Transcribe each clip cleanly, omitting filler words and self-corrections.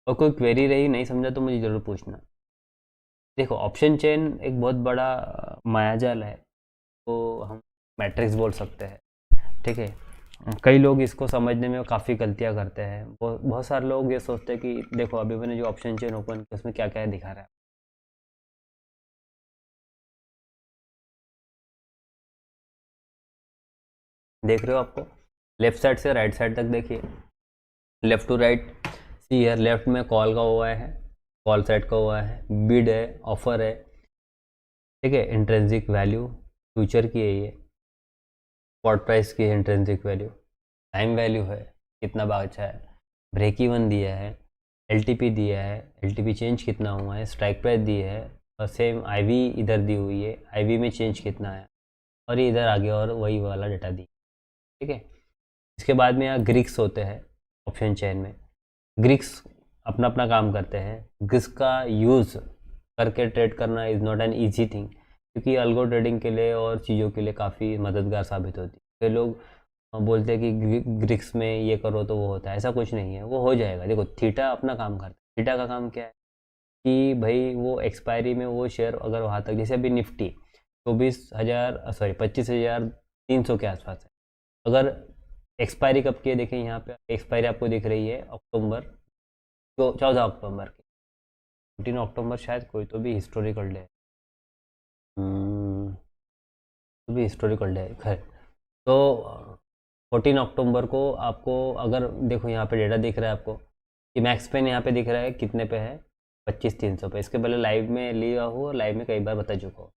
और कोई क्वेरी रही नहीं समझा तो मुझे ज़रूर पूछना। देखो ऑप्शन चेन एक बहुत बड़ा मायाजाल है, तो हम मैट्रिक्स बोल सकते हैं, ठीक है। कई लोग इसको समझने में काफ़ी गलतियां करते हैं। बहुत सारे लोग ये सोचते हैं कि देखो अभी मैंने जो ऑप्शन चेन ओपन किया उसमें क्या क्या दिखा रहा है। देख रहे हो आपको, लेफ्ट साइड से राइट साइड तक देखिए, लेफ्ट टू राइट। सी है, लेफ्ट में कॉल का हुआ है, कॉल साइड का हुआ है, बिड है, ऑफर है, ठीक है, इंट्रेंसिक वैल्यू फ्यूचर की है ये, स्पॉट प्राइस की है इंट्रेंसिक वैल्यू, टाइम वैल्यू है कितना बचा है, ब्रेक इवन दिया है, एलटीपी दिया है, एलटीपी चेंज कितना हुआ है, स्ट्राइक प्राइस दी है, और सेम आईवी इधर दी हुई है, आईवी में चेंज कितना है, और ये इधर आगे और वही वाला डाटा दी, ठीक है। इसके बाद में यहाँ ग्रीक्स होते हैं ऑप्शन चेन में। ग्रीक्स अपना अपना काम करते हैं। ग्रीक्स का यूज़ करके ट्रेड करना is not an easy thing, क्योंकि अल्गो ट्रेडिंग के लिए और चीज़ों के लिए काफ़ी मददगार साबित होती है। कई लोग बोलते हैं कि ग्रीक्स में ये करो तो वो होता है, ऐसा कुछ नहीं है, वो हो जाएगा। देखो थीटा अपना काम करता है। थीटा का काम क्या है कि भाई वो एक्सपायरी में वो शेयर अगर वहाँ तक, जैसे अभी निफ्टी 25,300 के आसपास है, अगर एक्सपायरी कब की है देखें यहाँ पे, एक्सपायरी आपको दिख रही है अक्टूबर, तो 14 अक्टूबर की, 14 अक्टूबर शायद कोई तो भी हिस्टोरिकल डे, तो भी हिस्टोरिकल डे खैर। तो 14 अक्टूबर को आपको अगर देखो यहाँ पे डेटा दिख रहा है आपको कि मैक्स पेन यहाँ पे दिख रहा है कितने पे है, 25,300 पे। इसके पहले लाइव में लिया हो, लाइव में कई बार बता चुका हो।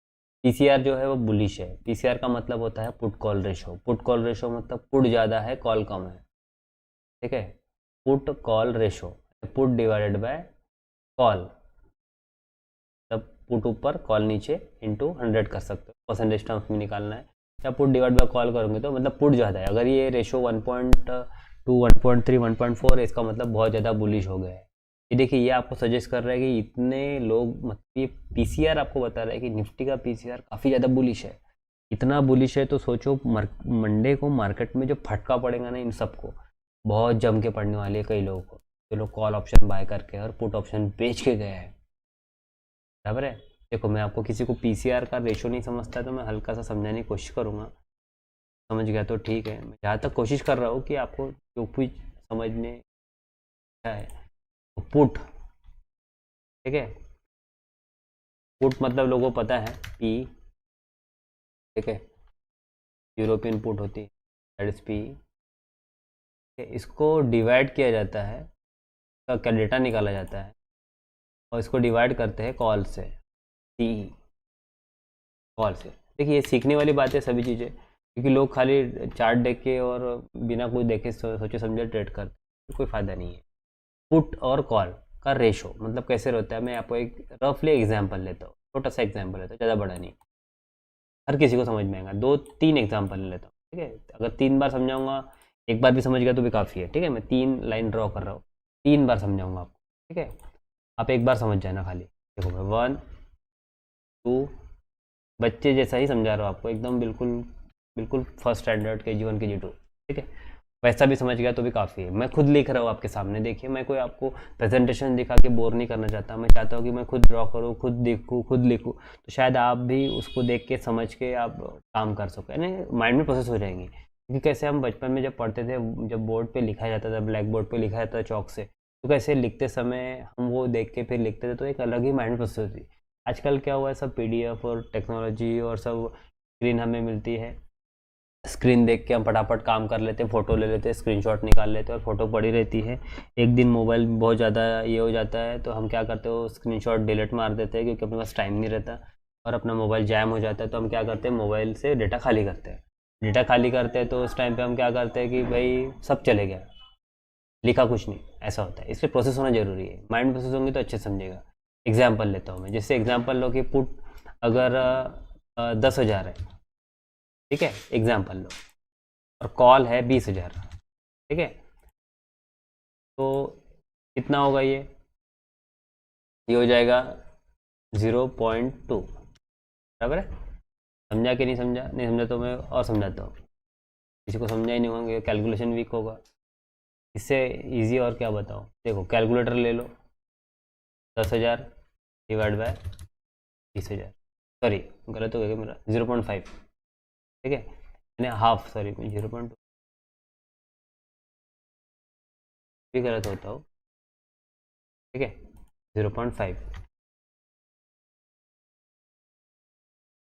पीसीआर जो है वो बुलिश है। पीसीआर का मतलब होता है put call ratio. Put call ratio मतलब पुट ज़्यादा है कॉल कम है, ठीक है। Put call ratio, put divided by call, तब पुट ऊपर कॉल नीचे इंटू 100 कर सकते हो, परसेंटेज टर्म्स में निकालना है। या पुट डिवाइड बाय कॉल करोगे तो मतलब पुट ज़्यादा है। अगर ये रेशो 1.2 1.3 1.4 है, इसका मतलब बहुत ज़्यादा बुलिश हो गया है। ये देखिए, ये आपको सजेस्ट कर रहा है कि इतने लोग, मतलब ये पीसीआर आपको बता रहा है कि निफ्टी का पीसीआर काफ़ी ज़्यादा बुलिश है। इतना बुलिश है तो सोचो मंडे को मार्केट में जो फटका पड़ेगा ना इन सबको, बहुत जम के पड़ने वाले है कई लोगों को, जो लोग कॉल ऑप्शन बाय करके और पुट ऑप्शन बेच के गए हैं। बराबर है। देखो मैं आपको, किसी को पीसीआर का रेशो नहीं समझता तो मैं हल्का सा समझाने की कोशिश करूँगा, समझ गया तो ठीक है। मैं जहाँ तक कोशिश कर रहा हूँ कि आपको जो कुछ समझ में क्या है, तो पुट, ठीक है। पुट मतलब लोगों को पता है पी, ठीक है, यूरोपियन पुट होती है, दैट इज पी। इसको डिवाइड किया जाता है, इसका क्या डेटा निकाला जाता है, और इसको डिवाइड करते हैं कॉल से, सी कॉल से। देखिए ये सीखने वाली बात है सभी चीज़ें, क्योंकि लोग खाली चार्ट देख के और बिना कुछ देखे सोचे समझे ट्रेड करते हैं, कोई फ़ायदा नहीं है। पुट और कॉल का रेशो मतलब कैसे रहता है, मैं आपको एक रफली एग्जांपल लेता हूँ, छोटा सा एग्जांपल लेता हूँ, ज़्यादा बड़ा नहीं, हर किसी को समझ में आएगा। 2-3 एग्जांपल ले लेता हूँ, ठीक है। अगर 3 बार समझाऊंगा, एक बार भी समझ गया तो भी काफ़ी है, ठीक है। मैं 3 लाइन ड्रॉ कर रहा हूँ, 3 बार समझाऊंगा आपको, ठीक है। आप एक बार समझ जाना खाली। देखो मैं 1 2, बच्चे जैसा ही समझा रहा हूँ आपको, एकदम बिल्कुल बिल्कुल फर्स्ट स्टैंडर्ड के जी 1 के जी 2, ठीक है। वैसा भी समझ गया तो भी काफ़ी है। मैं खुद लिख रहा हूँ आपके सामने, देखिए मैं कोई आपको प्रेजेंटेशन दिखा के बोर नहीं करना चाहता। मैं चाहता हूँ कि मैं खुद ड्रॉ करूँ, खुद देखूँ, खुद लिखूँ, तो शायद आप भी उसको देख के समझ के आप काम कर सको, यानी माइंड में प्रोसेस हो जाएंगी। क्योंकि कैसे हम बचपन में जब पढ़ते थे, जब बोर्ड पे लिखा जाता था, ब्लैक बोर्ड पे लिखा जाता था चौक से, तो कैसे लिखते समय हम वो देख के फिर लिखते थे, तो एक अलग ही माइंड प्रोसेस होती। आजकल क्या हुआ है, सब पीडीएफ और टेक्नोलॉजी और सब स्क्रीन हमें मिलती है, स्क्रीन देख के हम फटाफट काम कर लेते हैं, फ़ोटो ले लेते हैं, स्क्रीनशॉट निकाल लेते हैं और फ़ोटो पड़ी रहती है। एक दिन मोबाइल बहुत ज़्यादा ये हो जाता है तो हम क्या करते हो, स्क्रीनशॉट डिलीट मार देते हैं, क्योंकि अपने पास टाइम नहीं रहता, और अपना मोबाइल जैम हो जाता है तो हम क्या करते हैं, मोबाइल से डेटा खाली करते हैं। डेटा खाली करते हैं तो उस टाइम पे हम क्या करते हैं कि भाई सब चले गया, लिखा कुछ नहीं, ऐसा होता है। इसलिए प्रोसेस होना ज़रूरी है, माइंड प्रोसेस होंगे तो अच्छे से समझेगा। एग्जाम्पल लेता हूँ मैं, जैसे एग्जाम्पल लो कि पुट अगर 10,000 है, ठीक है, एग्जाम्पल लो, और कॉल है 20,000, ठीक है। तो कितना होगा ये हो जाएगा 0.2, बराबर है। समझा कि नहीं समझा? नहीं समझा तो मैं और समझाता हूँ, किसी को समझा ही नहीं होंगे, कैलकुलेशन वीक होगा। इससे इजी और क्या बताओ। देखो कैलकुलेटर ले लो, 10,000 डिवाइड बाय 20,000, सॉरी गलत हो गया मेरा, 0.5, ठीक है, यानी हाफ, सॉरी 0.2 भी गलत होता हो, ठीक है, 0.5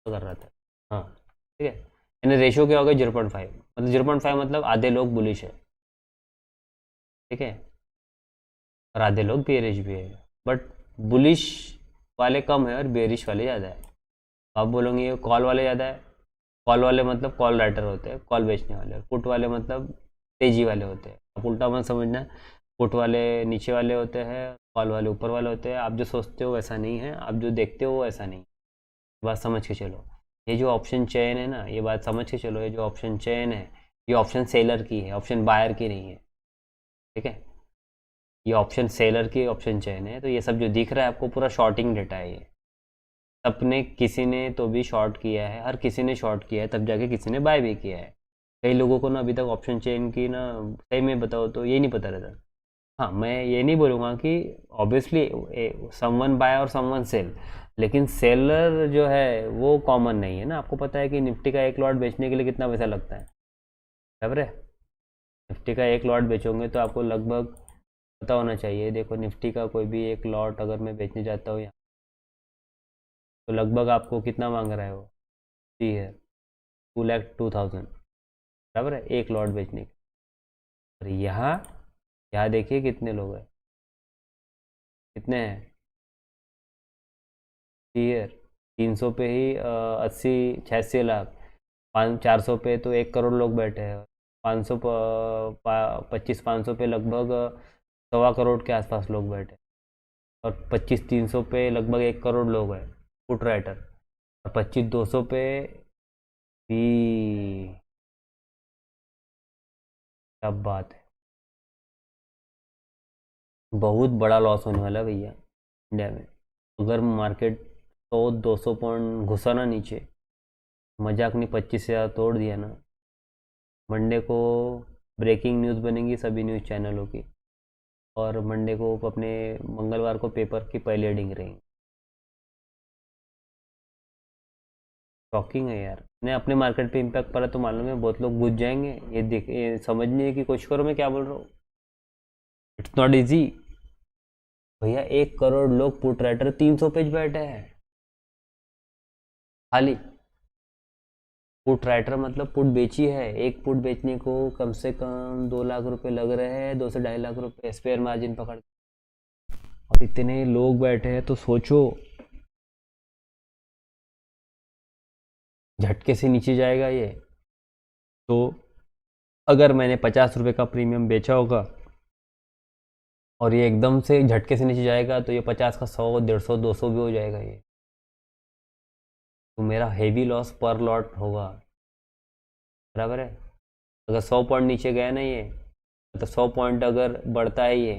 कर रहा था, हाँ ठीक है, यानी रेशियो क्या होगा 0.5, मतलब 0.5 मतलब आधे लोग बुलिश है, ठीक है, और आधे लोग बेरिश भी है, बट बुलिश वाले कम है और बेरिश वाले ज़्यादा है। आप बोलोगे ये कॉल वाले ज़्यादा है, कॉल वाले मतलब कॉल राइटर होते हैं, कॉल बेचने वाले, और पुट वाले मतलब तेजी वाले होते हैं। आप उल्टा मत समझना, पुट वाले नीचे वाले होते हैं, कॉल वाले ऊपर वाले होते हैं। आप जो सोचते हो वैसा नहीं है, आप जो देखते हो वैसा नहीं, बात समझ के चलो। ये जो ऑप्शन चेन है ना, ये बात समझ के चलो, ये जो ऑप्शन चेन है ये ऑप्शन सेलर की है, ऑप्शन बायर की नहीं है, ठीक है, ये ऑप्शन सेलर की ऑप्शन चेन है। तो ये सब जो दिख रहा है आपको पूरा शॉर्टिंग डेटा है, ये सबने किसी ने तो भी शॉर्ट किया है, हर किसी ने शॉर्ट किया है, तब जाके किसी ने बाय भी किया है। कई लोगों को ना अभी तक ऑप्शन चेन की ना, सही में बताओ तो ये नहीं पता रहता। हाँ, मैं ये नहीं बोलूँगा कि ऑब्वियसली समवन बाय और समवन सेल, लेकिन सेलर जो है वो कॉमन नहीं है ना। आपको पता है कि निफ्टी का एक लॉट बेचने के लिए कितना पैसा लगता है, बराबर है। निफ्टी का एक लॉट बेचोगे तो आपको लगभग पता होना चाहिए। देखो निफ्टी का कोई भी एक लॉट अगर मैं बेचने जाता हूँ यहाँ, तो लगभग आपको कितना मांग रहा है वो, जी है 2,02,000, बराबर है एक लॉट बेचने के। और यहाँ यहाँ देखिए कितने लोग हैं, कितने हैं, क्लियर, 300 पे ही 80-86 लाख, 400 पे तो 1 करोड़ लोग बैठे हैं, 500 2500 पे लगभग 1.25 करोड़ के आसपास लोग बैठे हैं, और 25-300 पे लगभग 1 करोड़ लोग हैं फुट राइटर, और 25-200 पे भी, सब बात है, बहुत बड़ा लॉस होने वाला है भैया इंडिया में। अगर मार्केट 100-200 पॉइंट घुसा ना नीचे, मजाक नहीं, 25,000 तोड़ दिया ना, मंडे को ब्रेकिंग न्यूज़ बनेगी सभी न्यूज़ चैनलों की, और मंडे को अपने मंगलवार को पेपर की पहली हेडिंग रहेंगी। शॉकिंग है यार, नहीं अपने मार्केट पे इम्पैक्ट पड़ा तो मालूम है बहुत लोग घुस जाएंगे। ये समझने की कोशिश करो मैं क्या बोल रहा हूँ, इट्स नॉट इजी भैया। 1 करोड़ लोग पुट राइटर 300 पेज बैठे हैं खाली। पुट राइटर मतलब पुट बेची है, एक पुट बेचने को कम से कम 2 लाख रुपए लग रहे हैं, 2 से 2.5 लाख रुपए स्पेयर मार्जिन पकड़, और इतने लोग बैठे हैं तो सोचो झटके से नीचे जाएगा ये। तो अगर मैंने 50 रुपये का प्रीमियम बेचा होगा और ये एकदम से झटके से नीचे जाएगा, तो ये 50 का 100, 150, 200 भी हो जाएगा ये, तो मेरा हेवी लॉस पर लॉट होगा, बराबर है। अगर 100 पॉइंट नीचे गया ना ये, मतलब 100 पॉइंट अगर बढ़ता है ये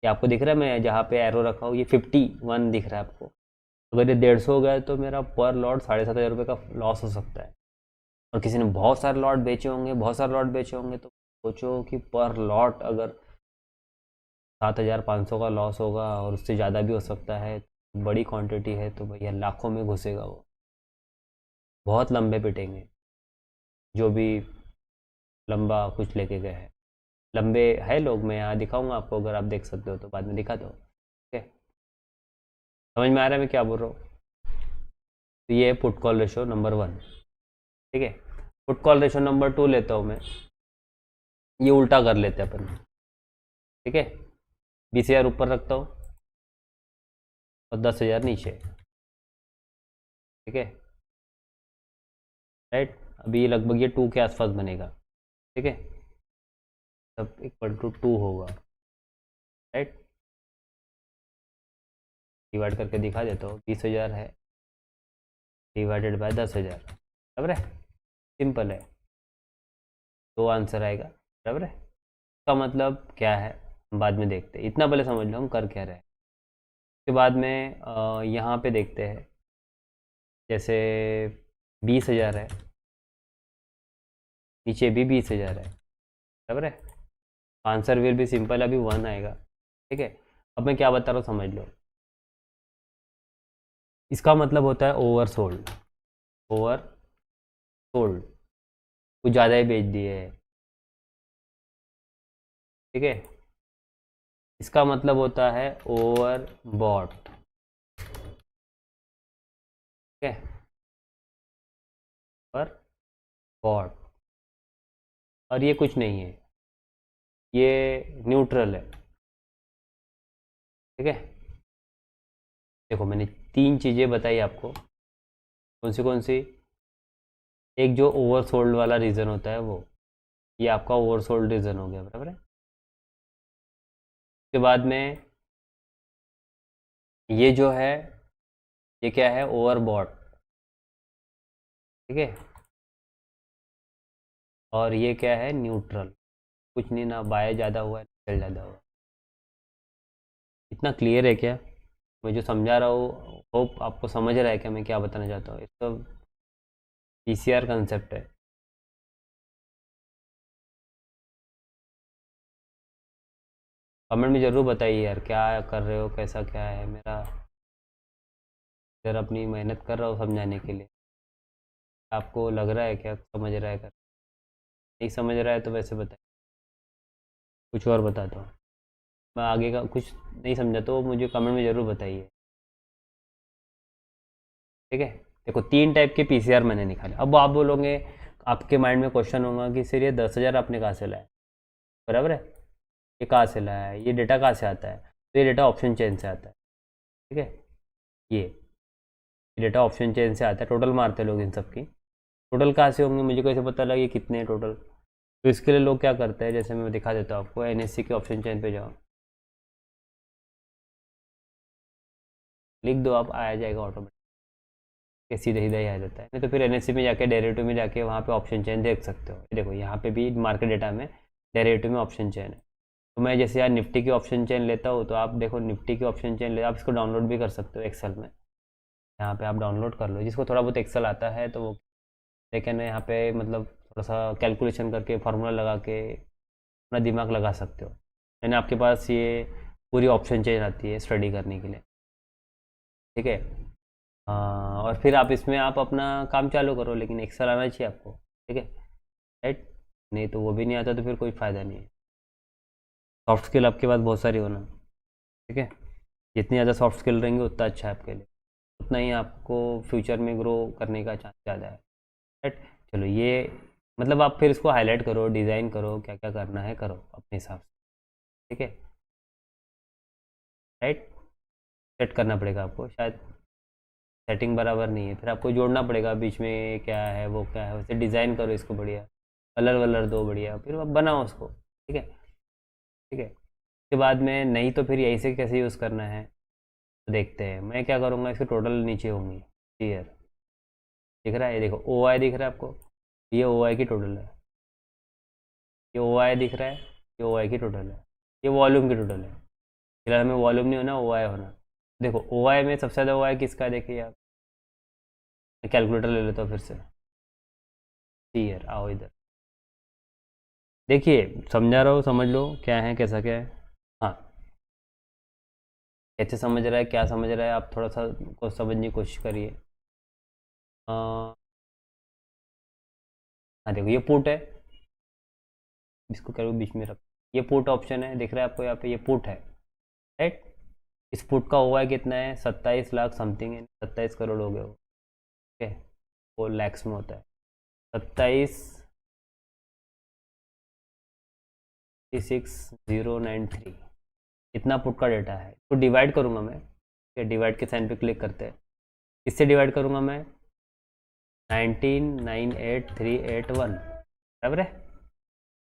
आपको दिख रहा है, मैं जहाँ पे एरो रखा हूँ ये 51 दिख रहा है आपको, अगर ये 150 हो गया तो मेरा पर लॉट 7,500 रुपये का लॉस हो सकता है। और किसी ने बहुत सारे लॉट बेचे होंगे, बहुत सारे लॉट बेचे होंगे, तो सोचो कि पर लॉट अगर 7,500 का लॉस होगा, और उससे ज़्यादा भी हो सकता है, बड़ी क्वांटिटी है तो भैया लाखों में घुसेगा वो, बहुत लंबे पिटेंगे जो भी लंबा कुछ लेके गए हैं। लंबे है लोग, मैं यहाँ दिखाऊंगा आपको, अगर आप देख सकते हो तो बाद में दिखा दो, ठीक है। समझ में आ रहा है मैं क्या बोल रहा हूँ। तो ये है पुट कॉल रेशो नंबर 1, ठीक है। पुट कॉल रेशो नंबर 2 लेता हूँ मैं, ये उल्टा कर लेते हैं अपन, ठीक है। 20,000 ऊपर रखता हूँ और 10,000 नीचे, ठीक है, राइट। अभी ये लगभग ये 2 के आसपास बनेगा, ठीक है, तब =2 होगा, राइट। डिवाइड करके दिखा देता हूँ, 20,000 है डिवाइडेड बाय 10,000, बराबर है, सिंपल है, 2 आंसर आएगा, बराबर है। इसका मतलब क्या है हम बाद में देखते हैं, इतना पहले समझ लो हम कर क्या रहे हैं। उसके बाद में यहाँ पे देखते हैं, जैसे 20,000 है, नीचे भी 20,000 है, बराबर है। आंसर विल बी सिंपल, अभी 1 आएगा। ठीक है, अब मैं क्या बता रहा हूँ समझ लो। इसका मतलब होता है ओवर सोल्ड, ओवर सोल्ड, कुछ ज़्यादा ही बेच दिए है। ठीक है, इसका मतलब होता है ओवर बॉट। ठीक है, ओवर बॉट, और ये कुछ नहीं है, ये न्यूट्रल है। ठीक है, देखो मैंने 3 चीज़ें बताई आपको, कौन सी, एक जो ओवरसोल्ड वाला रीज़न होता है वो, ये आपका ओवरसोल्ड रीज़न हो गया, बराबर है। उसके बाद में ये जो है, ये क्या है, ओवरबॉट। ठीक है, और ये क्या है, न्यूट्रल, कुछ नहीं, ना बाय ज़्यादा हुआ है ना सेल ज़्यादा हुआ है। इतना क्लियर है क्या मैं जो समझा रहा हूँ? होप आपको समझ रहा है क्या मैं क्या बताना चाहता हूँ। इसका पीसीआर कंसेप्ट है। कमेंट में ज़रूर बताइए यार, क्या कर रहे हो, कैसा क्या है। मेरा इधर अपनी मेहनत कर रहा हूँ समझाने के लिए, आपको लग रहा है क्या समझ रहा है, कर नहीं समझ रहा है तो वैसे बताइए, कुछ और बता दो। मैं आगे का कुछ नहीं समझा तो मुझे कमेंट में ज़रूर बताइए। ठीक है, देखो 3 टाइप के पीसीआर मैंने निकाले। अब आप बोलोगे, आपके माइंड में क्वेश्चन होगा कि सर ये 10,000 आपने कहाँ से लाया, बराबर है, ये कहाँ से लाया है, ये डेटा कहाँ से आता है? तो ये डेटा ऑप्शन चेन से आता है। ठीक है, ये डेटा ऑप्शन चेन से आता है, टोटल मारते हैं लोग इन सब की। टोटल कहाँ से होंगे, मुझे कैसे पता लगा ये कितने हैं टोटल? तो इसके लिए लोग क्या करते हैं, जैसे मैं दिखा देता हूँ आपको, एनएससी के ऑप्शन चेन पे जाओ, लिख दो आप, आया जाएगा ऑटोमेटिक, सीधे सीधा ही आ जाता है। नहीं तो फिर एनएससी में जाके डेरिवेटिव में जाके वहाँ पे ऑप्शन चेन देख सकते हो। ये देखो यहाँ पे भी मार्केट डेटा में डेरिवेटिव में ऑप्शन चेन है। तो मैं जैसे यार निफ्टी की ऑप्शन चेन लेता हूँ, तो आप देखो निफ्टी की ऑप्शन चेन ले, आप इसको डाउनलोड भी कर सकते हो एक्सेल में। यहाँ पे आप डाउनलोड कर लो, जिसको थोड़ा बहुत एक्सेल आता है तो वो, लेकिन यहाँ पे मतलब थोड़ा सा कैलकुलेशन करके फार्मूला लगा के अपना दिमाग लगा सकते हो। यानी आपके पास ये पूरी ऑप्शन चेन आती है स्टडी करने के लिए। ठीक है, और फिर आप इसमें आप अपना काम चालू करो, लेकिन एक्सेल आना चाहिए आपको। ठीक है, राइट, नहीं तो वो भी नहीं आता तो फिर कोई फ़ायदा नहीं है। सॉफ्ट स्किल आपके पास बहुत सारी होना। ठीक है, जितनी ज़्यादा सॉफ्ट स्किल रहेंगे उतना अच्छा है आपके लिए, उतना ही आपको फ्यूचर में ग्रो करने का चांस ज़्यादा है। राइट, चलो ये मतलब आप फिर इसको हाईलाइट करो, डिज़ाइन करो, क्या क्या करना है करो अपने हिसाब से। ठीक है, राइट, सेट करना पड़ेगा आपको, शायद सेटिंग बराबर नहीं है, फिर आपको जोड़ना पड़ेगा बीच में, क्या है वो क्या है, वैसे डिज़ाइन करो इसको बढ़िया, कलर वलर दो बढ़िया, फिर आप बनाओ उसको। ठीक है, ठीक है, उसके बाद में नहीं तो फिर यहीं से कैसे यूज़ करना है तो देखते हैं। मैं क्या करूँगा, इसके टोटल नीचे होंगी, क्लियर दिख रहा है, ये देखो ओ आई दिख रहा है आपको, ये ओ आई की टोटल है, ये ओ आई दिख रहा है, ये ओ आई की टोटल है, ये वॉल्यूम की टोटल है। फिलहाल हमें वॉल्यूम नहीं होना, ओ आई होना। देखो ओ आई में सबसे ज़्यादा ओ आई किसका है, देखिए आप, मैं कैलकुलेटर ले लेता हूँ फिर से, क्लियर आओ इधर, देखिए समझा रहा हूँ, समझ लो क्या है कैसा क्या है। हाँ, कैसे समझ रहा है, क्या समझ रहा है, आप थोड़ा सा को समझने की कोशिश करिए। हाँ देखो ये पुट है, इसको करो बीच में रख, ये पुट ऑप्शन है, दिख रहा है आपको यहाँ पे, ये पुट है, राइट। इस पुट का हुआ है कितना है, 27 लाख समथिंग है, 27 करोड़ हो गए वो। ठीक है, वो लैक्स में होता है, 27,60993, इतना पुट का डेटा है। तो डिवाइड करूँगा मैं, ठीक है, डिवाइड के साइन पे क्लिक करते हैं, इससे डिवाइड करूँगा मैं 19,98381, बराबर है।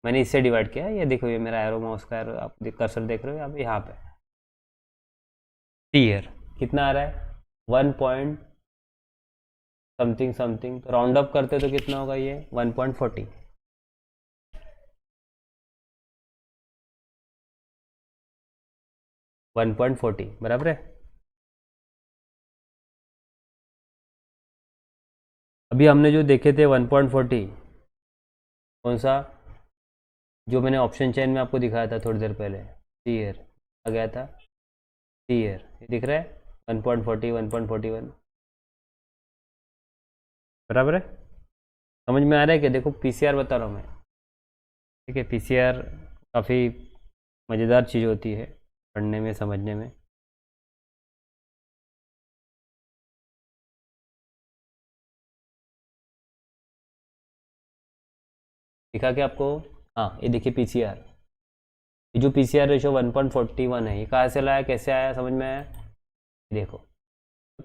मैंने इससे डिवाइड किया, ये देखो ये मेरा एरो माउस का एरो, आप कर्सर देख रहे हो यहाँ पे, टीयर कितना आ रहा है, 1 समथिंग समथिंग, तो राउंड अप करते तो कितना होगा ये, 1.40, 1.40 बराबर है। अभी हमने जो देखे थे 1.40, कौन सा, जो मैंने ऑप्शन चेन में आपको दिखाया था थोड़ी देर पहले, सी ईयर आ गया था, सी ईयर ये दिख रहा है 1.40 1.41 बराबर है। समझ में आ रहा है कि देखो पीसीआर बता रहा हूँ मैं, ठीक है। पीसीआर काफ़ी मज़ेदार चीज़ होती है पढ़ने में समझने में। दिखा के आपको, हाँ ये देखिए पीसीआर, ये जो पीसीआर रेशो 1.41 है, ये कहाँ से लाया कैसे आया समझ में आया? देखो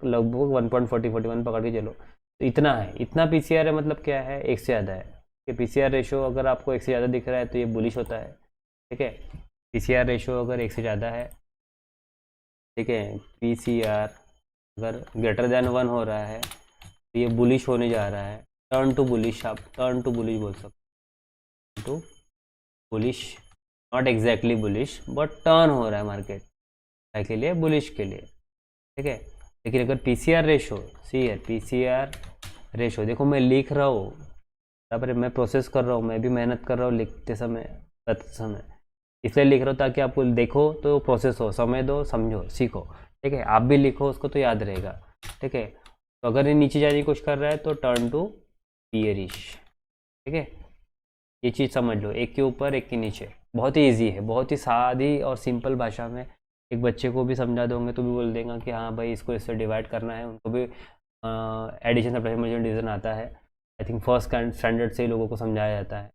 लगभग 1.41 पकड़ के चलो, तो इतना है, इतना पीसीआर है मतलब क्या है, एक से ज़्यादा है। कि पीसीआर रेशो अगर आपको एक से ज़्यादा दिख रहा है तो ये बुलिश होता है, ठीक है। पीसीआर रेशो अगर एक से ज़्यादा है, ठीक है, पीसीआर अगर ग्रेटर देन 1 हो रहा है तो ये बुलिश होने जा रहा है। टर्न टू बुलिश, आप टर्न टू बुलिश बोल सकते, to bullish, not exactly bullish but turn हो रहा है मार्केट के लिए, बुलिश के लिए, ठीक है। लेकिन अगर पीसीआर रेशो, सी है पीसीआर रेशो, देखो मैं लिख रहा हूँ बराबर है, मैं प्रोसेस कर रहा हूँ, मैं भी मेहनत कर रहा हूँ लिखते समय, करते समय, इसलिए लिख रहा हूँ ताकि आपको देखो तो प्रोसेस हो, समय दो, समझो, सीखो, ठीक है। आप भी लिखो उसको तो याद रहेगा, ठीक है। तो अगर ये नीचे जाने की कोशिश कर रहा है तो टर्न टू बियरिश, ठीक है। ये चीज़ समझ लो, एक के ऊपर एक के नीचे, बहुत ही ईजी है, बहुत ही सादी और सिंपल भाषा में एक बच्चे को भी समझा दोगे तो भी बोल देगा कि हाँ भाई इसको इससे डिवाइड करना है। उनको भी एडिशन सब्ट्रैक्शन डिवीजन आता है, आई थिंक फर्स्ट स्टैंडर्ड से ही लोगों को समझाया जाता है।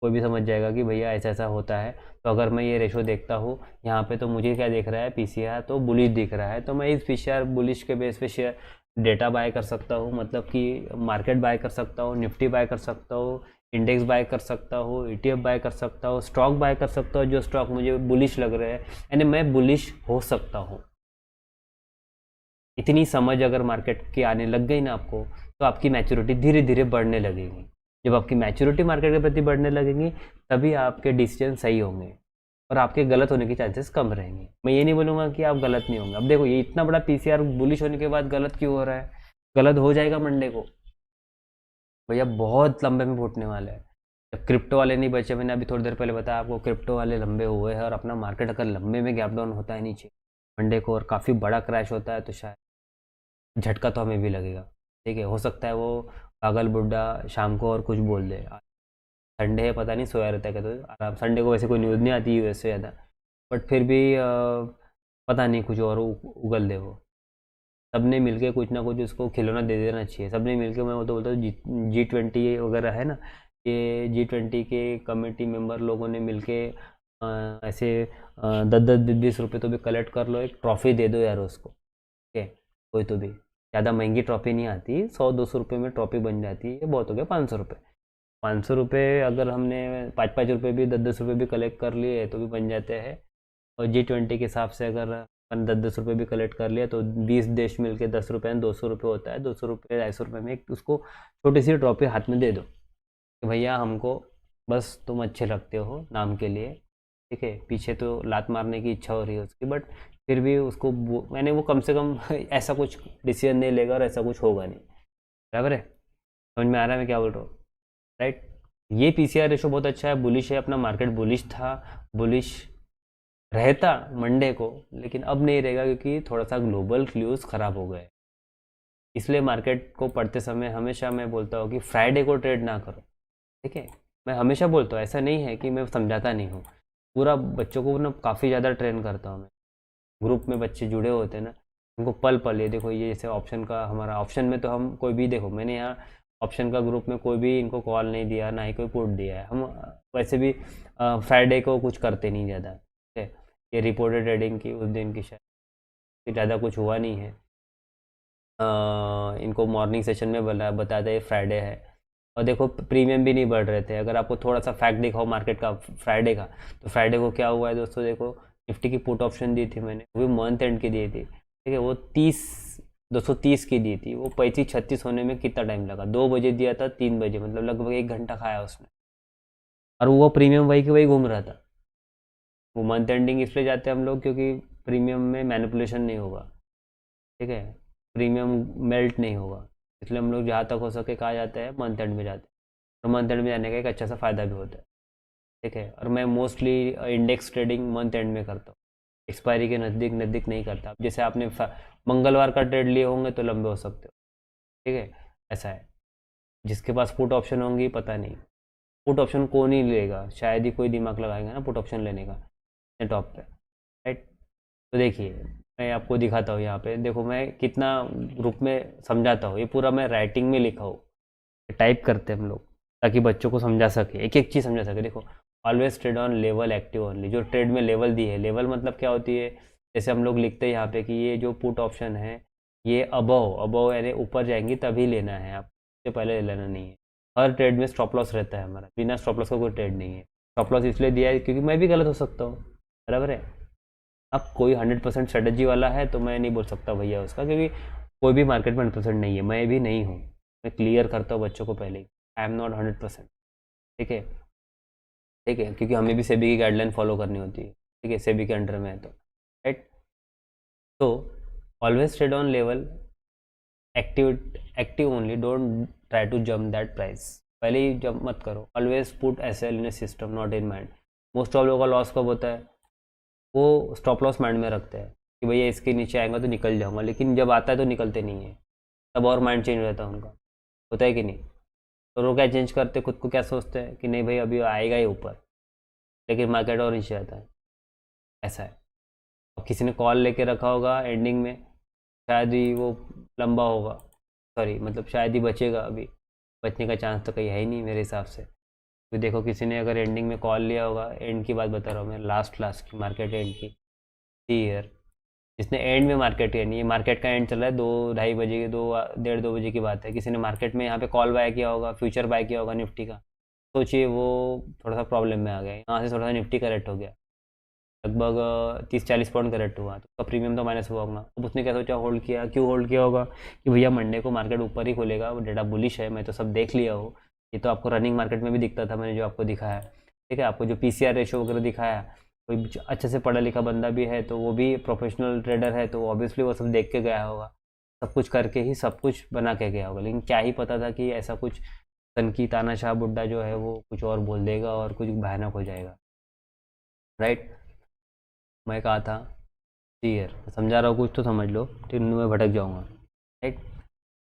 कोई भी समझ जाएगा कि भैया ऐसा ऐसा होता है। तो अगर मैं ये रेशो देखता हूँ यहाँ पे तो मुझे क्या दिख रहा है, पीसीआर तो बुलिश दिख रहा है, तो मैं इस पीसीआर बुलिश के बेस पे शेयर डेटा बाय कर सकता हूँ, मतलब कि मार्केट बाय कर सकता हूँ, निफ्टी बाय कर सकता हूँ, इंडेक्स बाय कर सकता हूँ, ईटीएफ बाय कर सकता हूँ, स्टॉक बाय कर सकता हूँ जो स्टॉक मुझे बुलिश लग रहे हैं, यानी मैं बुलिश हो सकता हूँ। इतनी समझ अगर मार्केट की आने लग गई ना आपको, तो आपकी मैच्योरिटी धीरे धीरे बढ़ने लगेगी। जब आपकी मैच्योरिटी मार्केट के प्रति बढ़ने लगेगी तभी आपके डिसीजन सही होंगे और आपके गलत होने के चांसेस कम रहेंगे। मैं ये नहीं बोलूँगा कि आप गलत नहीं होंगे। अब देखो ये इतना बड़ा पीसीआर बुलिश होने के बाद गलत क्यों हो रहा है, गलत हो जाएगा मंडे को भैया, बहुत लंबे में फूटने वाला है। जब क्रिप्टो वाले नहीं बचे, मैंने अभी थोड़ी देर पहले बताया आपको, क्रिप्टो वाले लंबे हुए हैं और अपना मार्केट अगर लंबे में गैप डाउन होता है नीचे मंडे को और काफ़ी बड़ा क्रैश होता है तो शायद झटका तो हमें भी लगेगा, ठीक है। हो सकता है वो पागल बुड्ढा शाम को और कुछ बोल दे, संडे है पता नहीं सोया रहता है क्या, तो आराम, संडे को वैसे कोई न्यूज़ नहीं आती यूएस से ज़्यादा, बट फिर भी पता नहीं कुछ और उगल दे वो। सबने मिलके कुछ ना कुछ उसको खिलौना दे देना चाहिए, सबने मिलके, मैं वो तो बोलता हूँ G20 वगैरह है ना, ये G20 के कमेटी मेंबर लोगों ने मिलके ऐसे 10-10 20-20 रुपये तो भी कलेक्ट कर लो, एक ट्रॉफी दे दो यार उसको, ठीक है। कोई तो भी, ज़्यादा महंगी ट्रॉफी नहीं आती, 100-200 रुपये में ट्रॉफी बन जाती है, बहुत हो गया 500 रुपये। 500 रुपये अगर हमने 5-5 रुपये भी 10-10 रुपये भी कलेक्ट कर लिए तो भी बन जाते हैं। और G20 के हिसाब से अगर 10-10 रुपये भी कलेक्ट कर लिया तो 20 देश मिलके 10 रुपये 200 रुपये होता है, 200 रुपये 250 रुपये में एक उसको छोटी सी ट्रॉफी हाथ में दे दो कि भैया हमको बस तुम अच्छे लगते हो नाम के लिए, ठीक है। पीछे तो लात मारने की इच्छा हो रही है उसकी, बट फिर भी उसको मैंने वो कम से कम ऐसा कुछ डिसीजन नहीं लेगा और ऐसा कुछ होगा नहीं, बराबर है। समझ में आ रहा है मैं क्या बोल रहा हूँ, राइट। ये पीसीआर रेशो बहुत अच्छा है, बुलिश है, अपना मार्केट बुलिश था, बुलिश रहता मंडे को, लेकिन अब नहीं रहेगा क्योंकि थोड़ा सा ग्लोबल क्लूज ख़राब हो गए। इसलिए मार्केट को पढ़ते समय हमेशा मैं बोलता हूँ कि फ्राइडे को ट्रेड ना करो, ठीक है। मैं हमेशा बोलता हूँ, ऐसा नहीं है कि मैं समझाता नहीं हूँ, पूरा बच्चों को ना काफ़ी ज़्यादा ट्रेन करता हूँ मैं। ग्रुप में बच्चे जुड़े होते हैं ना, उनको पल पल, ये देखो ये जैसे ऑप्शन का हमारा ऑप्शन में तो हम कोई भी, देखो मैंने यहाँ ऑप्शन का ग्रुप में कोई भी इनको कॉल नहीं दिया, ना ही कोई पुट दिया है। हम वैसे भी फ्राइडे को कुछ करते नहीं ज़्यादा, ठीक है। ये रिपोर्टेड ट्रेडिंग की उस दिन की शायद ज़्यादा कुछ हुआ नहीं है। इनको मॉर्निंग सेशन में बताया था ये फ्राइडे है, और देखो प्रीमियम भी नहीं बढ़ रहे थे। अगर आपको थोड़ा सा फैक्ट दिखाओ मार्केट का फ्राइडे का, तो फ्राइडे को क्या हुआ है दोस्तों, देखो निफ्टी की पुट ऑप्शन दी थी मैंने, वो भी मंथ एंड की दी थी, ठीक है। वो 230 की दी थी, वो 35-36 होने में कितना टाइम लगा, 2 बजे दिया था, 3 बजे, मतलब लगभग 1 घंटा खाया उसने, और वो प्रीमियम वही के वही घूम रहा था। वो मंथ एंडिंग इसलिए जाते हैं हम लोग क्योंकि प्रीमियम में मैनिपुलेशन नहीं होगा, ठीक है, प्रीमियम मेल्ट नहीं होगा, इसलिए हम लोग जहाँ तक हो सके कहा जाता है मंथ एंड में जाते हैं, और मंथ एंड में जाने का एक अच्छा सा फ़ायदा भी होता है। ठीक है। और मैं mostly index trading month and में करता हूँ, एक्सपायरी के नज़दीक नज़दीक नहीं करता। अब जैसे आपने मंगलवार का ट्रेड लिए होंगे तो लंबे हो सकते हो, ठीक है, ऐसा है। जिसके पास पुट ऑप्शन होंगी पता नहीं, पुट ऑप्शन कौन ही लेगा, शायद ही कोई दिमाग लगाएगा ना पुट ऑप्शन लेने का टॉप पे, राइट। तो देखिए मैं आपको दिखाता हूँ यहाँ पे, देखो मैं कितना ग्रुप में समझाता हूँ, ये पूरा मैं राइटिंग में लिखा हूँ, टाइप करते हैं हम लोग ताकि बच्चों को समझा सके, एक एक चीज़ समझा सके। देखो always trade on level active only, जो ट्रेड में लेवल दी है, लेवल मतलब क्या होती है, जैसे हम लोग लिखते हैं यहाँ पे कि ये जो पुट ऑप्शन है ये अबव अबव यानी ऊपर जाएंगी तभी लेना है, आप उससे पहले लेना नहीं है। हर ट्रेड में स्टॉप लॉस रहता है हमारा, बिना स्टॉप लॉस का कोई ट्रेड नहीं है। स्टॉप लॉस इसलिए दिया है क्योंकि मैं भी गलत हो सकता हूँ, बराबर है। अब कोई 100% स्ट्रेटजी वाला है तो मैं नहीं बोल सकता भैया उसका, क्योंकि कोई भी मार्केट में 100% नहीं है, मैं भी नहीं हूँ। मैं क्लियर करता हूँ बच्चों को पहले ही, आई एम नॉट 100%, ठीक है, ठीक है, क्योंकि हमें भी सेबी की गाइडलाइन फॉलो करनी होती है, ठीक है, सेबी के अंडर में है तो, राइट। तो always trade on level active active only, don't try to jump that price, पहले ही जम्प मत करो। Always put S L in a system not in mind. Most of लोगों का लॉस कब होता है, वो स्टॉप लॉस माइंड में रखते हैं कि भैया इसके नीचे आएगा तो निकल जाऊंगा, लेकिन जब आता है तो निकलते नहीं है, तब और माइंड चेंज हो जाता है उनका, होता है कि नहीं। तो वो क्या चेंज करते, खुद को क्या सोचते हैं कि नहीं भाई अभी आएगा ही ऊपर, लेकिन मार्केट और नीचे आता है, ऐसा है। अब किसी ने कॉल लेके रखा होगा एंडिंग में, शायद ही वो लंबा होगा, सॉरी मतलब शायद ही बचेगा, अभी बचने का चांस तो कहीं है ही नहीं मेरे हिसाब से। तो देखो किसी ने अगर एंडिंग में कॉल लिया होगा, एंड की बात बता रहा हूँ मैं, लास्ट की मार्केट एंड की, ईयर जिसने एंड में मार्केट एंड, ये मार्केट का एंड चल रहा है 2-2:30 बजे की, 2-1:30 2 बजे की बात है, किसी ने मार्केट में यहाँ पे कॉल बाय किया होगा, फ्यूचर बाय किया होगा निफ्टी का, सोचिए वो थोड़ा सा प्रॉब्लम में आ गया, यहाँ से थोड़ा सा निफ्टी करेक्ट हो गया, लगभग 30-40 पॉइंट करेक्ट हुआ, तो उसका प्रीमियम तो माइनस हुआ होगा। अब उसने क्या सोचा, होल्ड किया, क्यों होल्ड किया होगा कि भैया मंडे को मार्केट ऊपर ही खुलेगा, वो डेटा बुलिश है, मैं तो सब देख लिया हो, ये तो आपको रनिंग मार्केट में भी दिखता था, मैंने जो आपको दिखाया, ठीक है, आपको जो पीसीआर रेशो वगैरह दिखाया, कोई अच्छे से पढ़ा लिखा बंदा भी है तो वो भी प्रोफेशनल ट्रेडर है तो ऑब्वियसली वो सब देख के गया होगा, सब कुछ करके ही सब कुछ बना के गया होगा, लेकिन क्या ही पता था कि ऐसा कुछ तनकी तानाशाह बुड्ढा जो है वो कुछ और बोल देगा और कुछ भयानक हो जाएगा, राइट। मैं कहा था क्लियर, समझा रहा हूँ कुछ तो समझ लो, फिर मैं भटक जाऊँगा, राइट।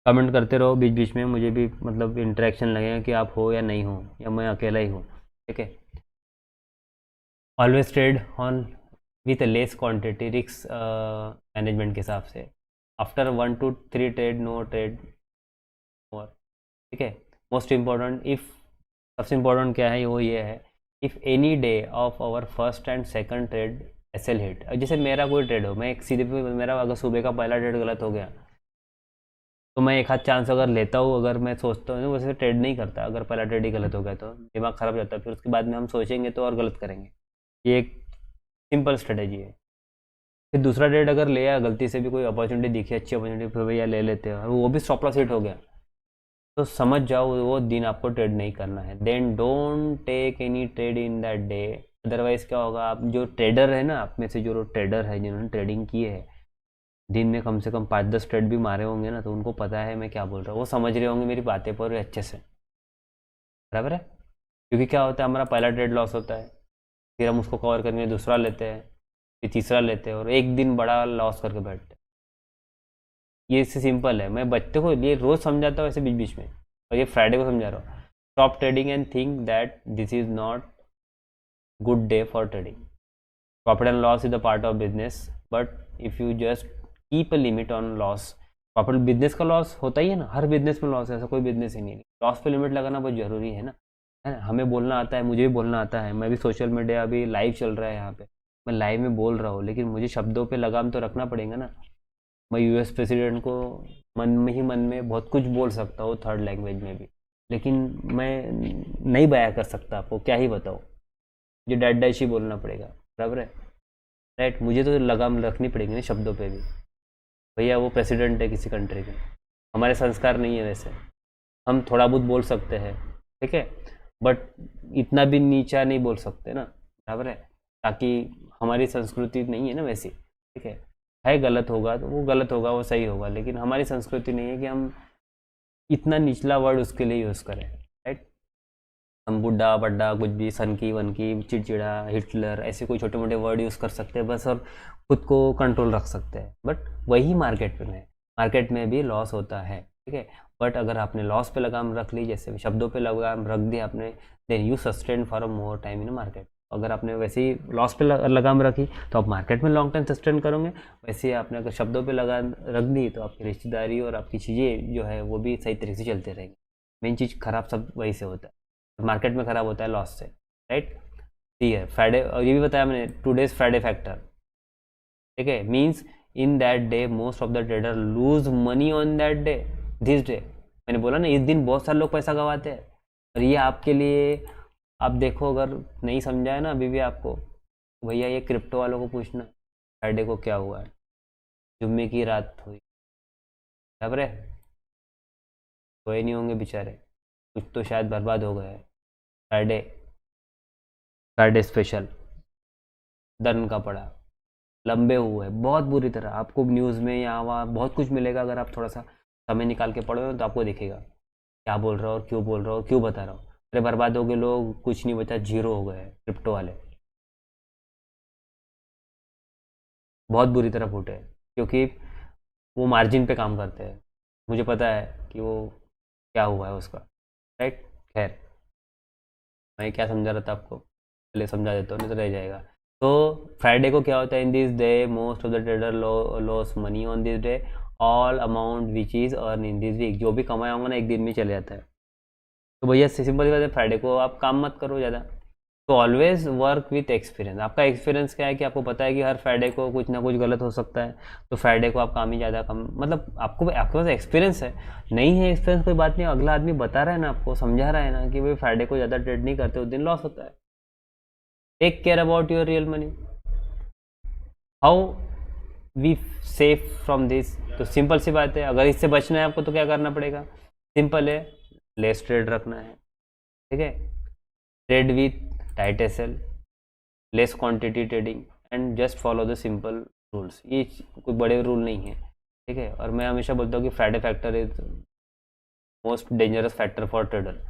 कमेंट करते रहो बीच बीच में, मुझे भी मतलब इंटरेक्शन लगेगा कि आप हो या नहीं हो, या मैं अकेला ही हूँ, ठीक है। Always trade on with less quantity, risk management के हिसाब से, after 1 to 3 trade no trade more, ठीक है। मोस्ट इम्पॉर्टेंट, इफ़ सबसे इम्पोर्टेंट क्या है वो ये है, if any day of our first and second trade SL hit, जैसे मेरा कोई ट्रेड हो, मैं एक सीधे पे मेरा अगर सुबह का पहला ट्रेड गलत हो गया तो मैं एक हाथ चांस अगर लेता हूँ, अगर मैं सोचता हूँ वैसे ट्रेड नहीं करता, अगर पहला ट्रेड ही गलत हो गया तो दिमाग ख़राब हो जाता है, फिर उसके बाद में हम सोचेंगे तो और गलत करेंगे, ये एक सिंपल स्ट्रेटेजी है। फिर दूसरा ट्रेड अगर ले आया गलती से भी, कोई अपॉर्चुनिटी दिखी अच्छी अपॉर्चुनिटी, फिर भैया ले लेते हैं और वो भी स्टॉप लॉस हिट हो गया, तो समझ जाओ वो दिन आपको ट्रेड नहीं करना है, then don't take any trade in that day. Otherwise क्या होगा, आप जो ट्रेडर है ना, आप में से जो ट्रेडर है जिन्होंने ट्रेडिंग की है, दिन में कम से कम 5-10 ट्रेड भी मारे होंगे ना, तो उनको पता है मैं क्या बोल रहा हूँ, वो समझ रहे होंगे मेरी बातें पर अच्छे से, बराबर है। क्योंकि क्या होता है, हमारा पहला ट्रेड लॉस होता है, फिर हम उसको कवर करने दूसरा लेते हैं, फिर तीसरा लेते हैं और एक दिन बड़ा लॉस करके बैठते हैं। ये इससे सिंपल है, मैं बच्चे को ये रोज़ समझाता हूँ ऐसे बीच बीच में, और ये फ्राइडे को समझा रहा हूँ, stop trading and think that this is not good day for trading. Profit and loss is the part of business, but if you just keep a limit on loss, profit business का loss होता ही है ना, हर business में loss है, ऐसा कोई business ही नहीं है, लॉस पे लिमिट लगाना बहुत ज़रूरी है ना, है ना। हमें बोलना आता है, मुझे भी बोलना आता है, मैं भी सोशल मीडिया अभी लाइव चल रहा है यहाँ पे, मैं लाइव में बोल रहा हूँ, लेकिन मुझे शब्दों पे लगाम तो रखना पड़ेगा ना। मैं यूएस प्रेसिडेंट को मन में ही मन में बहुत कुछ बोल सकता हूँ थर्ड लैंग्वेज में भी, लेकिन मैं नहीं बयां कर सकता, आपको क्या ही बताऊँ, मुझे डैट डैश ही बोलना पड़ेगा, बराबर है, राइट। मुझे तो लगाम रखनी पड़ेगी ना शब्दों पे भी, भैया वो प्रेसिडेंट है किसी कंट्री के, हमारे संस्कार नहीं है वैसे, हम थोड़ा बहुत बोल सकते हैं, ठीक है, बट इतना भी नीचा नहीं बोल सकते ना, बराबर है, ताकि हमारी संस्कृति नहीं है ना वैसी, ठीक है गलत होगा तो वो गलत होगा, वो सही होगा, लेकिन हमारी संस्कृति नहीं है कि हम इतना निचला वर्ड उसके लिए यूज़ करें, राइट। हम बुड्ढा बड्डा कुछ भी, सनकी वनकी, चिड़चिड़ा, हिटलर, ऐसे कोई छोटे मोटे वर्ड यूज़ कर सकते हैं बस, और खुद को कंट्रोल रख सकते हैं। बट वही मार्केट में है, मार्केट में भी लॉस होता है, ठीक है। बट अगर आपने लॉस पे लगाम रख ली, जैसे शब्दों पे लगाम रख दी आपने, then you sustain for a more time in market. अगर आपने वैसे ही लॉस पे लगाम रखी तो आप मार्केट में लॉन्ग टाइम सस्टेन करोगे। वैसे ही आपने अगर शब्दों पे लगाम रख दी तो आपकी रिश्तेदारी और आपकी चीज़ें जो है वो भी सही तरीके से चलते रहेंगी। मेन चीज़ खराब सब वही से होता है, मार्केट में खराब होता है लॉस से, राइट। ठीक है, फ्राइडे, और ये भी बताया मैंने, 2 days फ्राइडे फैक्टर, ठीक है। Means in that day most of the trader lose money on that day, this day. मैंने बोला ना, इस दिन बहुत सारे लोग पैसा गंवाते हैं। और ये आपके लिए, आप देखो, अगर नहीं समझा है ना अभी भी आपको, भैया ये क्रिप्टो वालों को पूछना फ्राइडे को क्या हुआ है। जुम्मे की रात हुई, खबरें सोए नहीं होंगे बेचारे, कुछ तो शायद बर्बाद हो गए। फ्राइडे, फ्राइडे स्पेशल दन का पड़ा, लंबे हुए बहुत बुरी तरह। आपको न्यूज़ में यहाँ वहाँ बहुत कुछ मिलेगा, अगर आप थोड़ा सा समय निकाल के पढ़ोगे तो आपको दिखेगा क्या बोल रहा हो और क्यों बोल रहा हो, क्यों बता रहा हूँ। अरे बर्बाद हो गए लोग, कुछ नहीं बचा, जीरो हो गए क्रिप्टो वाले, बहुत बुरी तरह फूटे, क्योंकि वो मार्जिन पे काम करते हैं। मुझे पता है कि वो क्या हुआ है उसका, राइट। खैर, मैं क्या समझा रहा था आपको, पहले समझा देता हूँ नहीं तो रह जाएगा। तो फ्राइडे को क्या होता है, in this day most of the trader loss money on this day, all amount which is earn in this week. जो भी कमाया होगा ना एक दिन में चले जाता है। तो भैया सिंपल सी बात है, फ्राइडे को आप काम मत करो ज़्यादा। तो ऑलवेज वर्क विथ एक्सपीरियंस। आपका एक्सपीरियंस क्या है कि आपको पता है कि हर फ्राइडे को कुछ ना कुछ गलत हो सकता है, तो फ्राइडे को आप काम ही ज़्यादा कम, मतलब आपको, आपके पास एक्सपीरियंस है। नहीं है एक्सपीरियंस कोई बात नहीं, अगला आदमी बता रहा है ना आपको, समझा रहा है ना कि भाई फ्राइडे को ज़्यादा ट्रेड नहीं करते, उस दिन लॉस होता है। Take care about your real money, how we safe from this. तो सिंपल सी बात है, अगर इससे बचना है आपको तो क्या करना पड़ेगा, सिंपल है, लेस ट्रेड रखना है, ठीक है। Trade with tight SL, less quantity trading, and just follow the simple rules. ये कोई बड़े रूल नहीं है, ठीक है। और मैं हमेशा बोलता हूँ कि Friday factor is most dangerous factor for trader,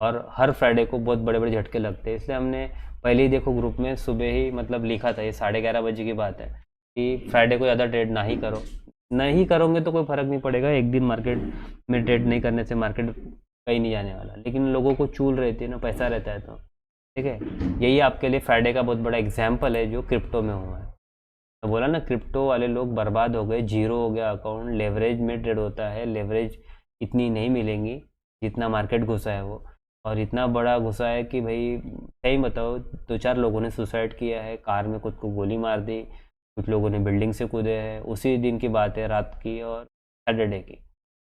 और हर फ्राइडे को बहुत बड़े बड़े झटके लगते हैं। इसलिए हमने पहले ही देखो ग्रुप में सुबह ही मतलब लिखा था, ये 11:30 बजे की बात है, कि फ्राइडे को ज़्यादा ट्रेड ना ही करो। नहीं करोगे तो कोई फ़र्क नहीं पड़ेगा, एक दिन मार्केट में ट्रेड नहीं करने से मार्केट कहीं नहीं जाने वाला। लेकिन लोगों को चूल रहती है ना, पैसा रहता है तो, ठीक है। यही आपके लिए फ्राइडे का बहुत बड़ा एग्जाम्पल है जो क्रिप्टो में हुआ है। तो बोला ना, क्रिप्टो वाले लोग बर्बाद हो गए, जीरो हो गया अकाउंट। लेवरेज में ट्रेड होता है, लेवरेज इतनी नहीं मिलेंगी जितना मार्केट घुसा है वो, और इतना बड़ा घुसा है कि भाई सही बताओ, 2-4 लोगों ने सुसाइड किया है, कार में खुद को गोली मार दी, कुछ लोगों ने बिल्डिंग से कूदे हैं। उसी दिन की बात है, रात की और सैटरडे की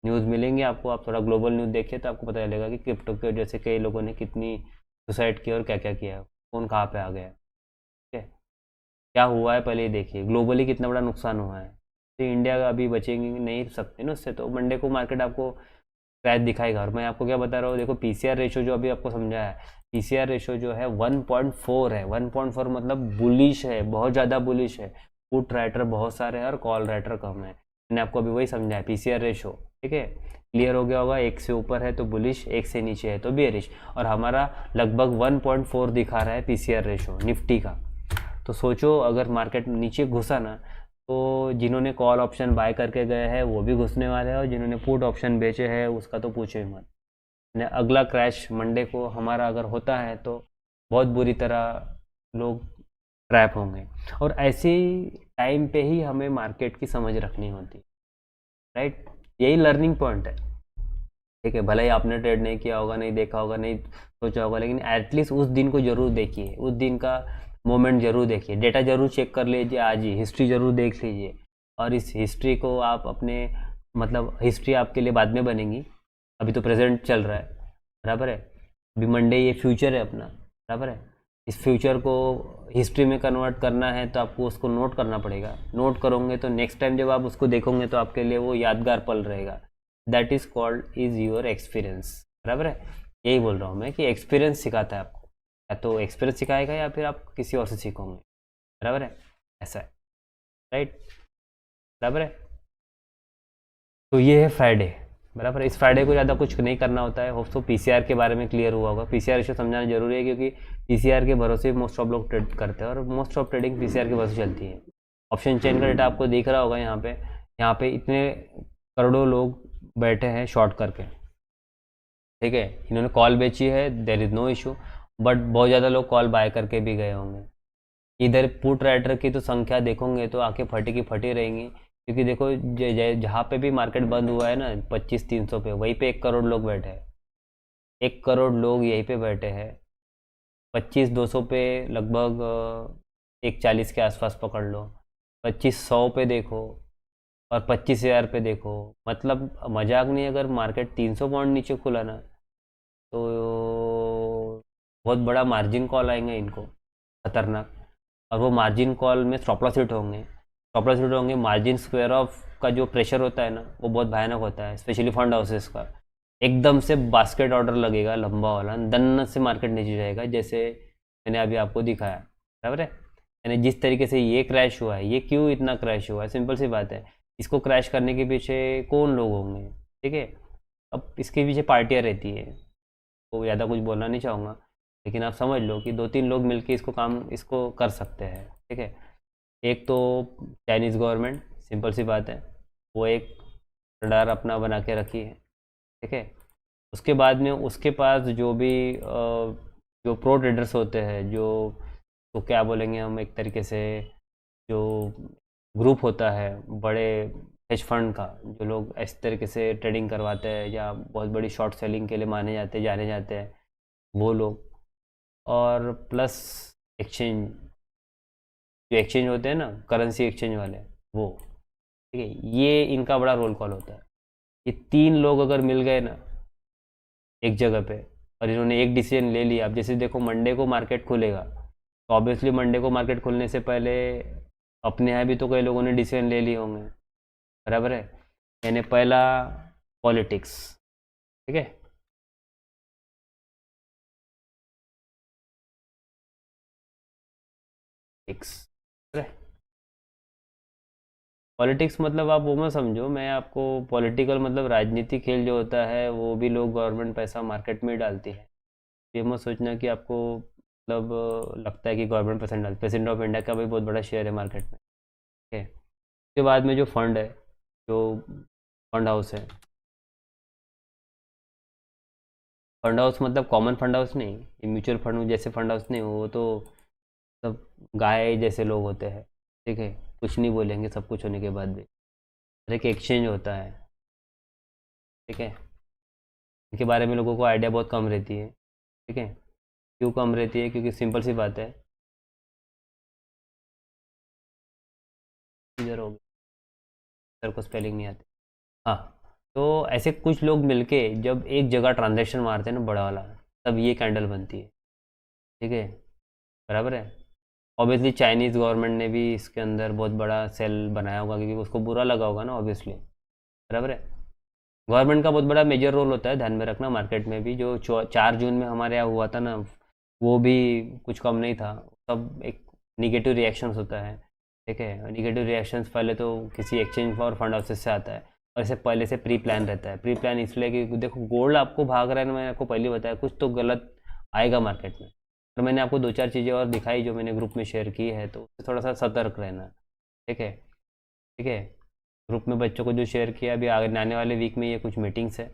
न्यूज़ मिलेंगी आपको। आप थोड़ा ग्लोबल न्यूज़ देखिए तो आपको पता चलेगा कि क्रिप्टो की वजह से कई लोगों ने कितनी सुसाइड किया और क्या क्या किया है, कौन कहाँ पे आ गया है, ठीक है। क्या हुआ है पहले ही देखिए, ग्लोबली कितना बड़ा नुकसान हुआ है। तो इंडिया का अभी बचेंगे नहीं सकते ना उससे, तो मंडे को मार्केट आपको क्रैश दिखाएगा। और मैं आपको क्या बता रहा हूँ, देखो पीसीआर रेशो जो अभी आपको समझाया है, पीसीआर रेशो जो है 1.4 है। 1.4 मतलब बुलिश है, बहुत ज़्यादा बुलिश है। पुट राइटर बहुत सारे हैं और कॉल राइटर कम है। मैंने आपको अभी वही समझाया, पीसीआर रेशो, ठीक है। क्लियर हो गया होगा, 1 से ऊपर है तो बुलिश, 1 से नीचे है तो बेरिश, और हमारा लगभग 1.4 दिखा रहा है पीसीआर रेशो निफ्टी का। तो सोचो अगर मार्केट नीचे घुसा ना, तो जिन्होंने कॉल ऑप्शन बाय करके गए हैं वो भी घुसने वाले हैं, और जिन्होंने पुट ऑप्शन बेचे हैं उसका तो पूछो ही मत। ने अगला क्रैश मंडे को हमारा अगर होता है तो बहुत बुरी तरह लोग ट्रैप होंगे। और ऐसी टाइम पे ही हमें मार्केट की समझ रखनी होती है, राइट। यही लर्निंग पॉइंट है, ठीक है। भले ही आपने ट्रेड नहीं किया होगा, नहीं देखा होगा, नहीं सोचा होगा, लेकिन एटलीस्ट उस दिन को जरूर देखिए, उस दिन का मोमेंट जरूर देखिए, डेटा जरूर चेक कर लीजिए, आज ही हिस्ट्री जरूर देख लीजिए। और इस हिस्ट्री को आप अपने, मतलब हिस्ट्री आपके लिए बाद में बनेगी, अभी तो प्रेजेंट चल रहा है, बराबर है। अभी मंडे ये फ्यूचर है अपना, बराबर है। इस फ्यूचर को हिस्ट्री में कन्वर्ट करना है तो आपको उसको नोट करना पड़ेगा। नोट करोगे तो नेक्स्ट टाइम जब आप उसको देखोगे तो आपके लिए वो यादगार पल रहेगा। That is called is your experience, बराबर है। यही बोल रहा हूँ मैं कि एक्सपीरियंस सिखाता है आपको, या तो एक्सपीरियंस सिखाएगा या फिर आप किसी और से सीखोगे, बराबर है, ऐसा है, राइट, बराबर है। तो ये है फ्राइडे, बराबर। इस फ्राइडे को ज़्यादा कुछ नहीं करना होता है। होप सो पीसीआर के बारे में क्लियर हुआ होगा। पीसीआर रेशियो समझाना जरूरी है, क्योंकि पीसीआर के भरोसे मोस्ट ऑफ लोग ट्रेड करते हैं और मोस्ट ऑफ ट्रेडिंग पीसीआर के भरोसे चलती है। ऑप्शन चेन का डेटा आपको दिख रहा होगा यहाँ पे इतने करोड़ों लोग बैठे हैं शॉर्ट करके, ठीक है। इन्होंने कॉल बेची है, there is no issue, but बहुत ज़्यादा लोग कॉल बाय करके भी गए होंगे। इधर पुट राइटर की तो संख्या देखोगे तो आंखें फटी की फटी रहेंगी, क्योंकि देखो जहाँ पे भी मार्केट बंद हुआ है ना 25-300 पे, वहीं पे 1 करोड़ लोग बैठे हैं। 1 करोड़ लोग यहीं पे बैठे हैं। 25-200 पे लगभग 140 के आसपास पकड़ लो, 2500 पे देखो और 25,000 पे देखो। मतलब मजाक नहीं, अगर मार्केट 300 पॉइंट नीचे खुला ना तो बहुत बड़ा मार्जिन कॉल आएंगे इनको, खतरनाक। और वो मार्जिन कॉल में स्टॉप लॉस हिट होंगे। स्टॉप लॉस हिट होंगे, मार्जिन स्क्वायर ऑफ का जो प्रेशर होता है ना वो बहुत भयानक होता है, स्पेशली फंड हाउसेस का। एकदम से बास्केट ऑर्डर लगेगा लंबा वाला, दन्न से मार्केट नीचे जाएगा, जैसे मैंने अभी आपको दिखाया, बराबर है। यानी जिस तरीके से ये क्रैश हुआ है, ये क्यों इतना क्रैश हुआ है, सिंपल सी बात है। इसको क्रैश करने के पीछे कौन लोग होंगे, ठीक है। अब इसके पीछे पार्टियाँ रहती है, तो ज़्यादा कुछ बोलना नहीं चाहूँगा, लेकिन आप समझ लो कि 2-3 लोग मिलके इसको कर सकते हैं, ठीक है। एक तो चाइनीज़ गवर्नमेंट, सिंपल सी बात है, वो एक रडार अपना बना के रखी है, ठीक है। उसके बाद में उसके पास जो भी जो प्रो ट्रेडर्स होते हैं, जो तो क्या बोलेंगे हम, एक तरीके से जो ग्रुप होता है बड़े हेज फंड का, जो लोग इस तरीके से ट्रेडिंग करवाते हैं या बहुत बड़ी शॉर्ट सेलिंग के लिए जाने जाते हैं, वो लोग। और प्लस एक्सचेंज, जो एक्सचेंज होते हैं ना, करेंसी एक्सचेंज वाले, वो, ठीक है। ये इनका बड़ा रोल कॉल होता है। ये 3 लोग अगर मिल गए ना एक जगह पे और इन्होंने एक डिसीजन ले लिया, अब जैसे देखो मंडे को मार्केट खुलेगा, तो ऑब्वियसली मंडे को मार्केट खुलने से पहले अपने यहाँ भी तो कई लोगों ने डिसीजन ले लिए होंगे, बराबर है। यानी पहला पॉलिटिक्स, ठीक है। पॉलिटिक्स मतलब आप वो मत समझो, मैं आपको पॉलिटिकल मतलब राजनीतिक खेल जो होता है वो भी लोग गवर्नमेंट पैसा मार्केट में डालती है। ये मत सोचना कि आपको मतलब लगता है कि गवर्नमेंट परसेंट डाल, प्रेसिडेंट ऑफ इंडिया का भी बहुत बड़ा शेयर है मार्केट में, ठीक है। उसके बाद में जो फंड है, जो फंड हाउस है, फंड हाउस मतलब कॉमन फंड हाउस नहीं, ये म्यूचुअल फंड जैसे फंड हाउस नहीं, वो तो सब गाय जैसे लोग होते हैं, ठीक है। कुछ नहीं बोलेंगे सब कुछ होने के बाद भी। हर एक एक्सचेंज होता है, ठीक है। इनके बारे में लोगों को आइडिया बहुत कम रहती है, ठीक है। क्यों कम रहती है, क्योंकि सिंपल सी बात है, इधर हो गया, सर को स्पेलिंग नहीं आती। हाँ, तो ऐसे कुछ लोग मिलके जब एक जगह ट्रांजैक्शन मारते हैं ना बड़ा वाला, तब ये कैंडल बनती है, ठीक है, बराबर है। ऑब्वियसली चाइनीज़ गवर्नमेंट ने भी इसके अंदर बहुत बड़ा सेल बनाया होगा, क्योंकि उसको बुरा लगा होगा ना, ऑब्वियसली, बराबर है। गवर्नमेंट का बहुत बड़ा मेजर रोल होता है, ध्यान में रखना। मार्केट में भी जो 4 जून में हमारे यहाँ हुआ था ना, वो भी कुछ कम नहीं था। सब एक निगेटिव रिएक्शंस होता है, ठीक है। निगेटिव रिएक्शंस पहले तो किसी एक्सचेंज और फंड हाउसेस से आता है, और इसे पहले से प्री प्लान रहता है। प्री प्लान इसलिए कि देखो गोल्ड आपको भाग रहा है ना, मैंने आपको पहले बताया कुछ तो गलत आएगा मार्केट में। और मैंने आपको 2-4 चीज़ें और दिखाई जो मैंने ग्रुप में शेयर की है, तो उससे थोड़ा सा सतर्क रहना, ठीक है, ठीक है। ग्रुप में बच्चों को जो शेयर किया, अभी आगे आने वाले वीक में ये कुछ मीटिंग्स है,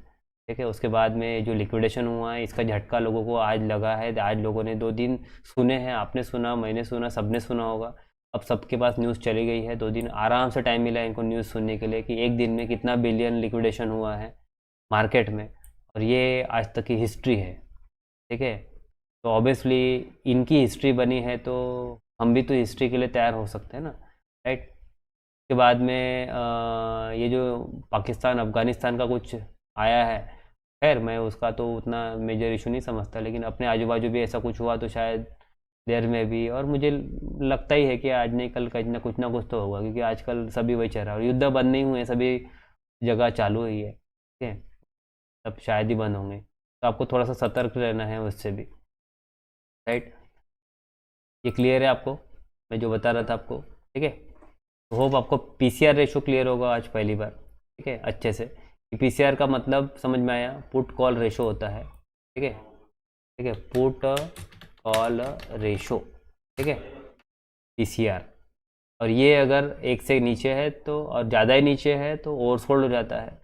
ठीक है। उसके बाद में जो लिक्विडेशन हुआ है, इसका झटका लोगों को आज लगा है। आज लोगों ने 2 दिन सुने हैं, आपने सुना, मैंने सुना, सबने सुना होगा। अब सबके पास न्यूज़ चली गई है, 2 दिन आराम से टाइम मिला है इनको न्यूज़ सुनने के लिए कि एक दिन में कितना बिलियन लिक्विडेशन हुआ है मार्केट में, और ये आज तक की हिस्ट्री है, ठीक है। तो ऑब्वियसली इनकी हिस्ट्री बनी है, तो हम भी तो हिस्ट्री के लिए तैयार हो सकते हैं ना, राइट। के बाद में ये जो पाकिस्तान अफ़गानिस्तान का कुछ आया है, खैर मैं उसका तो उतना मेजर इशू नहीं समझता, लेकिन अपने आजू बाजू भी ऐसा कुछ हुआ तो शायद देर में भी, और मुझे लगता ही है कि आज नहीं कल कहीं ना कुछ तो होगा, क्योंकि आजकल सभी वही चल रहा है, और युद्ध बंद नहीं हुए, सभी जगह चालू ही है, ठीक है। अब शायद ही बंद होंगे, तो आपको थोड़ा सा सतर्क रहना है उससे भी, राइट। ये क्लियर है आपको, मैं जो बता रहा था आपको, ठीक है। होप आपको पीसीआर रेशो क्लियर होगा आज पहली बार, ठीक है, अच्छे से। पीसीआर का मतलब समझ में आया, पुट कॉल रेशो होता है, ठीक है, ठीक है, पुट कॉल रेशो, ठीक है, पीसीआर। और ये अगर 1 से नीचे है तो, और ज़्यादा ही नीचे है तो ओवरसोल्ड हो जाता है।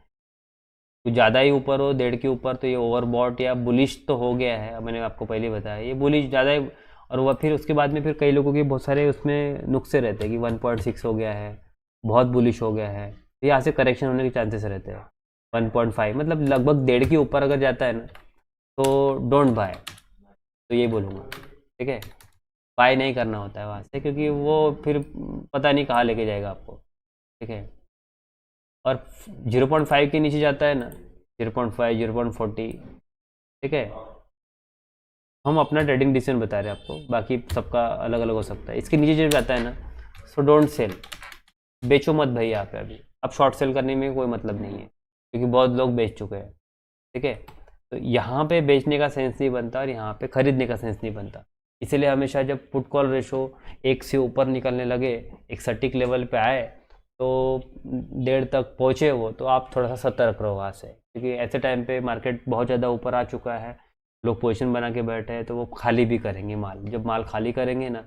तो ज़्यादा ही ऊपर हो, 1.5 के ऊपर, तो ये ओवरबॉट या बुलिश तो हो गया है। मैंने आपको पहले बताया ये बुलिश ज़्यादा है। और वह फिर उसके बाद में फिर कई लोगों के बहुत सारे उसमें नुक्से रहते हैं कि 1.6 हो गया है, बहुत बुलिश हो गया है, तो यहाँ से करेक्शन होने के चांसेस रहते हैं। 1.5 मतलब लगभग 1.5 के ऊपर अगर जाता है ना तो डोंट बाय, तो ये बोलूँगा, ठीक है। बाय नहीं करना होता है वहाँ से, क्योंकि वो फिर पता नहीं कहाँ लेके जाएगा आपको, ठीक है। और 0.5 के नीचे जाता है ना, 0.5, 0.40, ठीक है, हम अपना ट्रेडिंग डिसीजन बता रहे हैं आपको, बाकी सबका अलग अलग हो सकता है। इसके नीचे जब जाता है ना, सो डोंट सेल, बेचो मत भाई यहाँ पे अभी। अब शॉर्ट सेल करने में कोई मतलब नहीं है, क्योंकि बहुत लोग बेच चुके हैं, ठीक है। तो यहाँ पे बेचने का सेंस नहीं बनता और यहाँ पे खरीदने का सेंस नहीं बनता। इसीलिए हमेशा जब पुट कॉल रेशो 1 से ऊपर निकलने लगे, एक सटीक लेवल पे आए, तो 1.5 तक पहुँचे वो, तो आप थोड़ा सा सतर्क रहो वहाँ से, क्योंकि ऐसे टाइम पे मार्केट बहुत ज़्यादा ऊपर आ चुका है, लोग पोजीशन बना के बैठे हैं, तो वो खाली भी करेंगे माल। जब माल खाली करेंगे ना,